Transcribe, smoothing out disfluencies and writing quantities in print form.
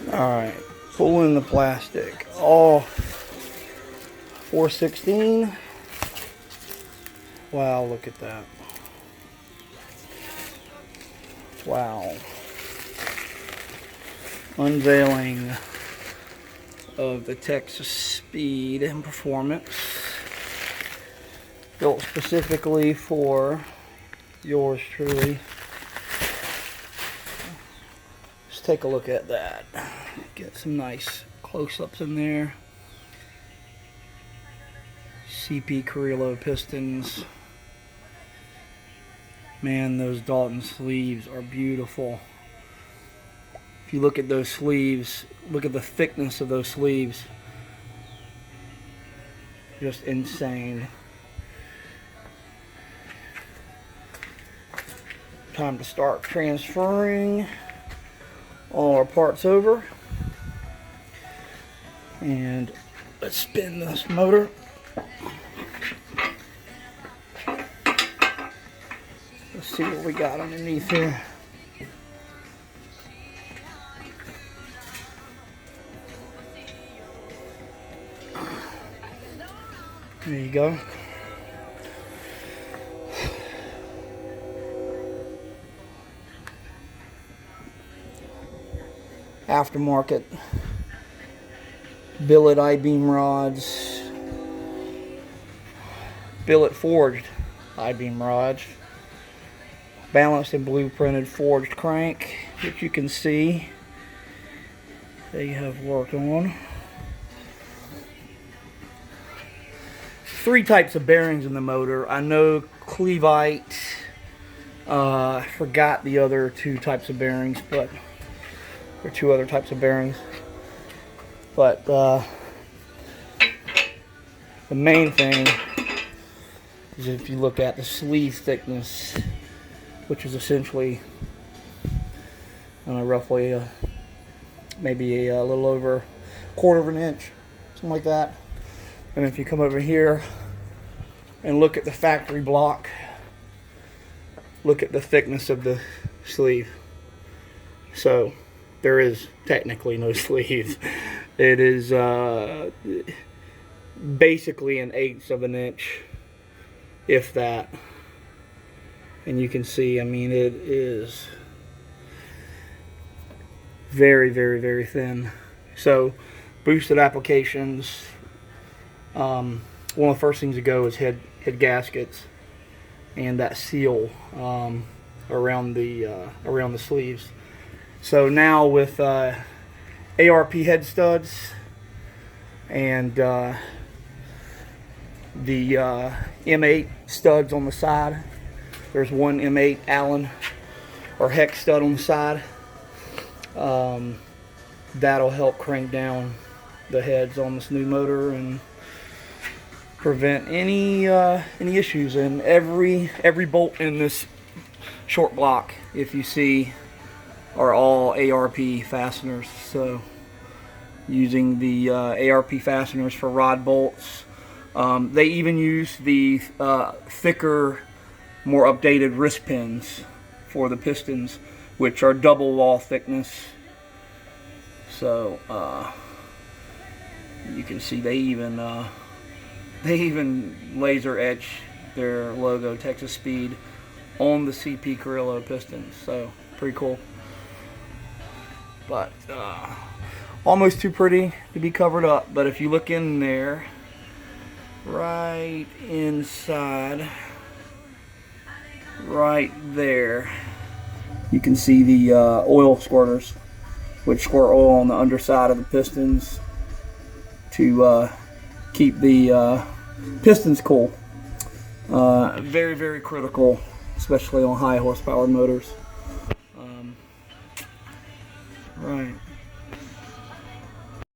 Alright, pulling the plastic. All 416. Wow, look at that. Wow. Unveiling of the Texas Speed and Performance. Built specifically for yours truly. Let's take a look at that. Get some nice close-ups in there. CP Carrillo pistons. Man, those Dalton sleeves are beautiful. If you look at those sleeves, look at the thickness of those sleeves. Just insane. Time to start transferring all our parts over. And let's spin this motor. Let's see what we got underneath here. There you go. Aftermarket billet I-Beam rods, billet forged I-Beam rods, balanced and blueprinted forged crank, which you can see they have worked on. 3 types of bearings in the motor. I know Cleveite. I forgot the other 2 types of bearings, but there are 2 other types of bearings. But the main thing is if you look at the sleeve thickness, which is essentially roughly maybe a little over 1/4 of an inch, something like that. And if you come over here and look at the factory block, look at the thickness of the sleeve. So there is technically no sleeve. It is basically 1/8 of an inch, if that. And you can see, I mean, it is very, very, very thin. So boosted applications. One of the first things to go is head gaskets and that seal around the sleeves. So now with ARP head studs and the M8 studs on the side, there's one M8 Allen or hex stud on the side. That'll help crank down the heads on this new motor and prevent any issues. And every bolt in this short block, if you see, are all ARP fasteners. So using the ARP fasteners for rod bolts. They even use the thicker, more updated wrist pins for the pistons, which are double wall thickness. So you can see they even laser etch their logo Texas Speed on the CP Carrillo pistons. So pretty cool. But almost too pretty to be covered up. But if you look in there, right inside, right there, you can see the oil squirters, which squirt oil on the underside of the pistons to keep the pistons cool. Very, very critical, especially on high horsepower motors. Right.